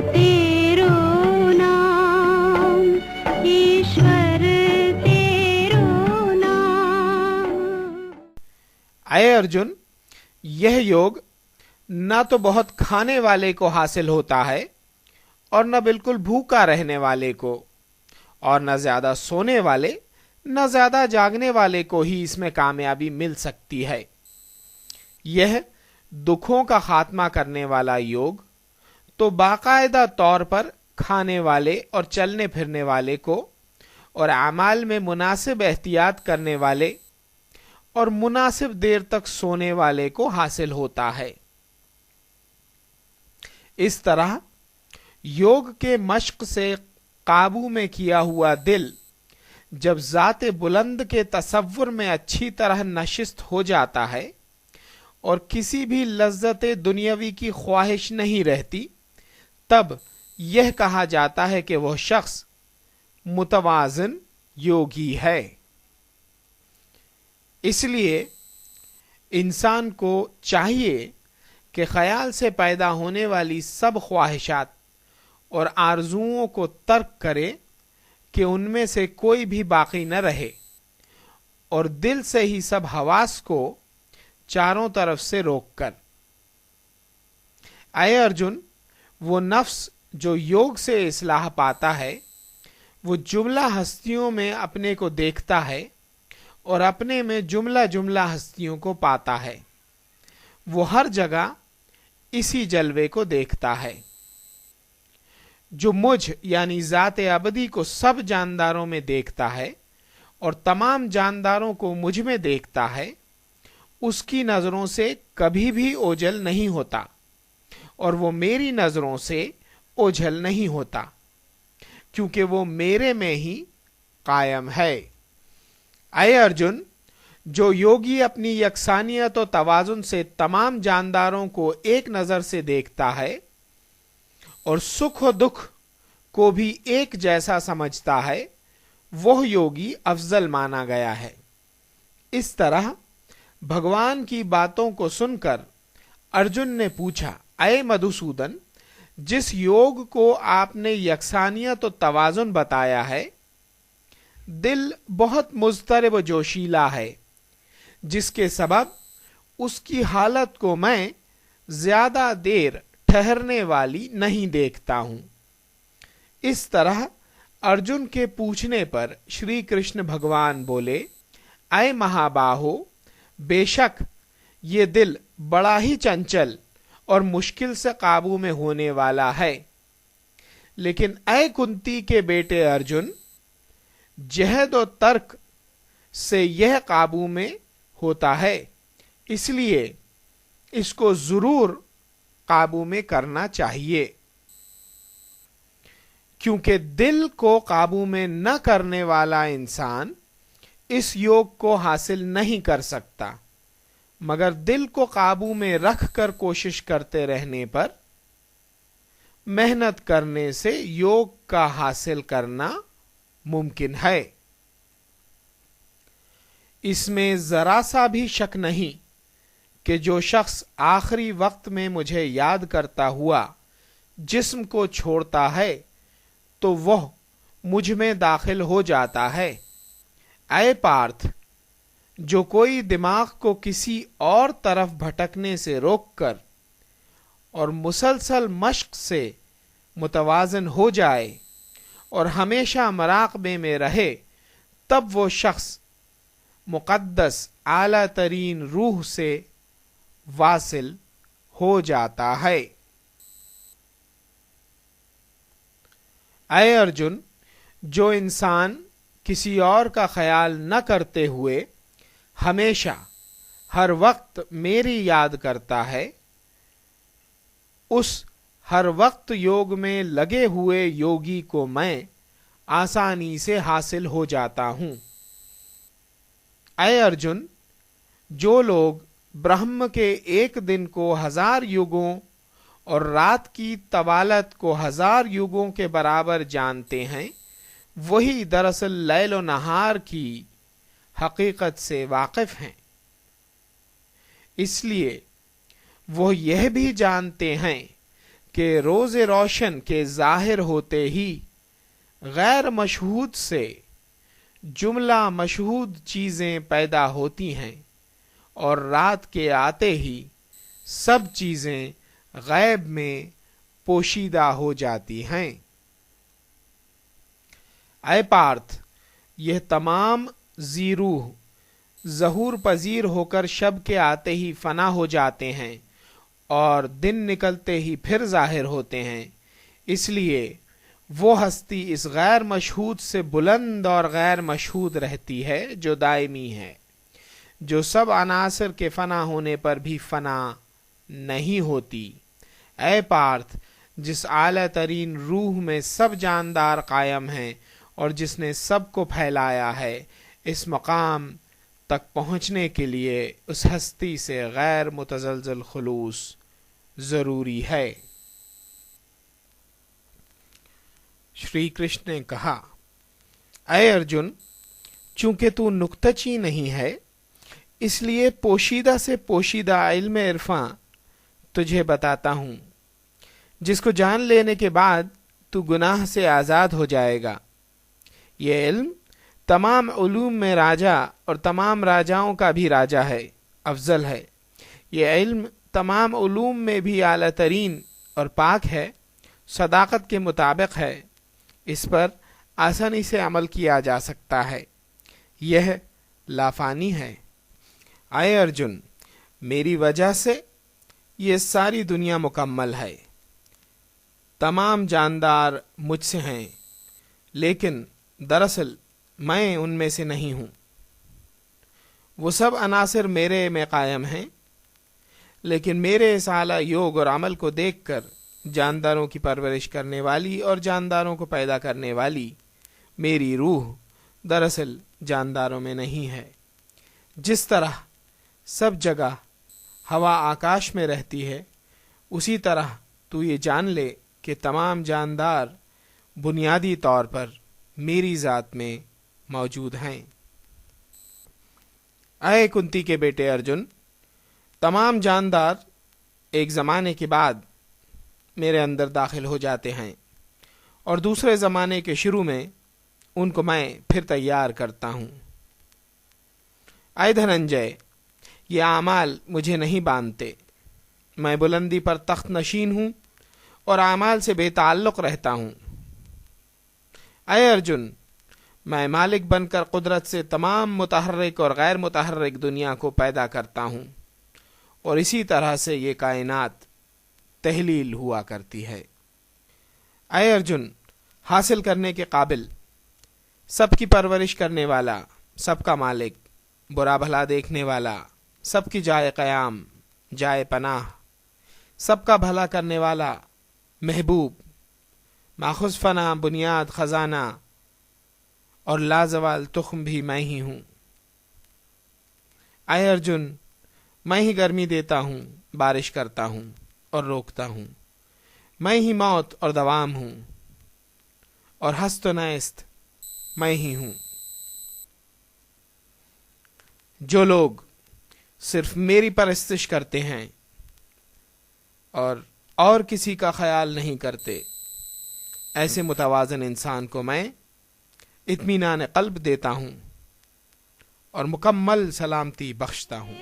तेरो नाम, ईश्वर तेरो नाम। अय अर्जुन, यह योग न तो बहुत खाने वाले को हासिल होता है और न बिल्कुल भूखा रहने वाले को, और न ज्यादा सोने वाले न ज्यादा जागने वाले को ही इसमें कामयाबी मिल सकती है। यह दुखों का खात्मा करने वाला योग तो बाकायदा तौर पर खाने वाले और चलने फिरने वाले को, और अमाल में मुनासिब एहतियात करने वाले और मुनासिब देर तक सोने वाले को हासिल होता है। इस तरह योग के मश्क से काबू में किया हुआ दिल जब ज़ाते बुलंद के तसव्वुर में अच्छी तरह नशिस्त हो जाता है और किसी भी लज्जत दुनियावी की ख्वाहिश नहीं रहती, तब यह कहा जाता है कि वह शख्स मुतवाज़िन योगी है। इसलिए इंसान को चाहिए कि ख्याल से पैदा होने वाली सब ख्वाहिशात और आरजुओं को तर्क करे कि उनमें से कोई भी बाकी न रहे, और दिल से ही सब हवास को चारों तरफ से रोककर। अय अर्जुन, वो नफ्स जो योग से इस्लाह पाता है, वो जुमला हस्तियों में अपने को देखता है और अपने में जुमला जुमला हस्तियों को पाता है। वो हर जगह इसी जलवे को देखता है। जो मुझ यानी ज़ाते अबदी को सब जानदारों में देखता है और तमाम जानदारों को मुझ में देखता है, उसकी नजरों से कभी भी ओझल नहीं होता और वो मेरी नजरों से ओझल नहीं होता, क्योंकि वो मेरे में ही कायम है। अय अर्जुन, जो योगी अपनी यकसानियत और तवाजुन से तमाम जानदारों को एक नजर से देखता है और सुख और दुख को भी एक जैसा समझता है, वह योगी अफजल माना गया है। इस तरह भगवान की बातों को सुनकर अर्जुन ने पूछा, अय मधुसूदन, जिस योग को आपने यकसानियत और तवाजुन बताया है, दिल बहुत मुज़तरब व जोशीला है, जिसके सबब उसकी हालत को मैं ज्यादा देर ठहरने वाली नहीं देखता हूं। इस तरह अर्जुन के पूछने पर श्री कृष्ण भगवान बोले, अय महाबाहो, बेशक ये दिल बड़ा ही चंचल और मुश्किल से काबू में होने वाला है, लेकिन अय कुंती के बेटे अर्जुन, जहद और तर्क से यह काबू में होता है, इसलिए इसको जरूर काबू में करना चाहिए। क्योंकि दिल को काबू में न करने वाला इंसान इस योग को हासिल नहीं कर सकता, मगर दिल को काबू में रख कर कोशिश करते रहने पर, मेहनत करने से योग का हासिल करना मुमकिन है। इसमें जरा सा भी शक नहीं कि जो शख्स आखिरी वक्त में मुझे याद करता हुआ जिस्म को छोड़ता है, तो वह मुझ में दाखिल हो जाता है। अय पार्थ, जो कोई दिमाग को किसी और तरफ भटकने से रोककर और मुसलसल मश्क से मुतवाज़िन हो जाए और हमेशा मराक़बे में रहे, तब वो शख्स मुक़द्दस आला तरीन रूह से वासिल हो जाता है। अय अर्जुन, जो इंसान किसी और का ख्याल न करते हुए हमेशा हर वक्त मेरी याद करता है, उस हर वक्त योग में लगे हुए योगी को मैं आसानी से हासिल हो जाता हूं। अय अर्जुन, जो लोग ब्रह्म के एक दिन को 1000 युगों और रात की तवालत को 1000 युगों के बराबर जानते हैं, वही दरअसल लैल और नहार की हकीकत से वाकिफ हैं। इसलिए वो यह भी जानते हैं کہ روز روشن کے ظاہر ہوتے ہی غیر مشہود سے جملہ مشہود چیزیں پیدا ہوتی ہیں، اور رات کے آتے ہی سب چیزیں غیب میں پوشیدہ ہو جاتی ہیں۔ اے پارتھ، یہ تمام ذی روح ظہور پذیر ہو کر شب کے آتے ہی فنا ہو جاتے ہیں اور دن نکلتے ہی پھر ظاہر ہوتے ہیں۔ اس لیے وہ ہستی اس غیر مشہود سے بلند اور غیر مشہود رہتی ہے جو دائمی ہے، جو سب عناصر کے فنا ہونے پر بھی فنا نہیں ہوتی۔ اے پارتھ، جس اعلیٰ ترین روح میں سب جاندار قائم ہیں اور جس نے سب کو پھیلایا ہے، اس مقام تک پہنچنے کے لیے اس ہستی سے غیر متزلزل خلوص ضروری ہے۔ شری کرشن نے کہا، اے ارجن، چونکہ تو نکتہ چی نہیں ہے، اس لیے پوشیدہ سے پوشیدہ علم عرفاں تجھے بتاتا ہوں، جس کو جان لینے کے بعد تو گناہ سے آزاد ہو جائے گا۔ یہ علم تمام علوم میں راجا اور تمام راجاؤں کا بھی راجا ہے، افضل ہے۔ یہ علم تمام علوم میں بھی اعلیٰ ترین اور پاک ہے، صداقت کے مطابق ہے، اس پر آسانی سے عمل کیا جا سکتا ہے، یہ لافانی ہے۔ اے ارجن، میری وجہ سے یہ ساری دنیا مکمل ہے، تمام جاندار مجھ سے ہیں، لیکن دراصل میں ان میں سے نہیں ہوں۔ وہ سب عناصر میرے میں قائم ہیں، لیکن میرے اس اعلیٰ یوگ اور عمل کو دیکھ کر جانداروں کی پرورش کرنے والی اور جانداروں کو پیدا کرنے والی میری روح دراصل جانداروں میں نہیں ہے۔ جس طرح سب جگہ ہوا آکاش میں رہتی ہے، اسی طرح تو یہ جان لے کہ تمام جاندار بنیادی طور پر میری ذات میں موجود ہیں۔ اے کنتی کے بیٹے ارجن، تمام جاندار ایک زمانے کے بعد میرے اندر داخل ہو جاتے ہیں، اور دوسرے زمانے کے شروع میں ان کو میں پھر تیار کرتا ہوں۔ اے دھننجے، یہ اعمال مجھے نہیں باندھتے، میں بلندی پر تخت نشین ہوں اور اعمال سے بے تعلق رہتا ہوں۔ اے ارجن، میں مالک بن کر قدرت سے تمام متحرک اور غیر متحرک دنیا کو پیدا کرتا ہوں، اور اسی طرح سے یہ کائنات تحلیل ہوا کرتی ہے۔ اے ارجن، حاصل کرنے کے قابل، سب کی پرورش کرنے والا، سب کا مالک، برا بھلا دیکھنے والا، سب کی جائے قیام، جائے پناہ، سب کا بھلا کرنے والا، محبوب، ماخذ فنا، بنیاد، خزانہ اور لازوال تخم بھی میں ہی ہوں۔ اے ارجن، میں ہی گرمی دیتا ہوں، بارش کرتا ہوں اور روکتا ہوں، میں ہی موت اور دوام ہوں، اور ہست و نیست میں ہی ہوں۔ جو لوگ صرف میری پرستش کرتے ہیں اور کسی کا خیال نہیں کرتے، ایسے متوازن انسان کو میں اطمینان قلب دیتا ہوں اور مکمل سلامتی بخشتا ہوں۔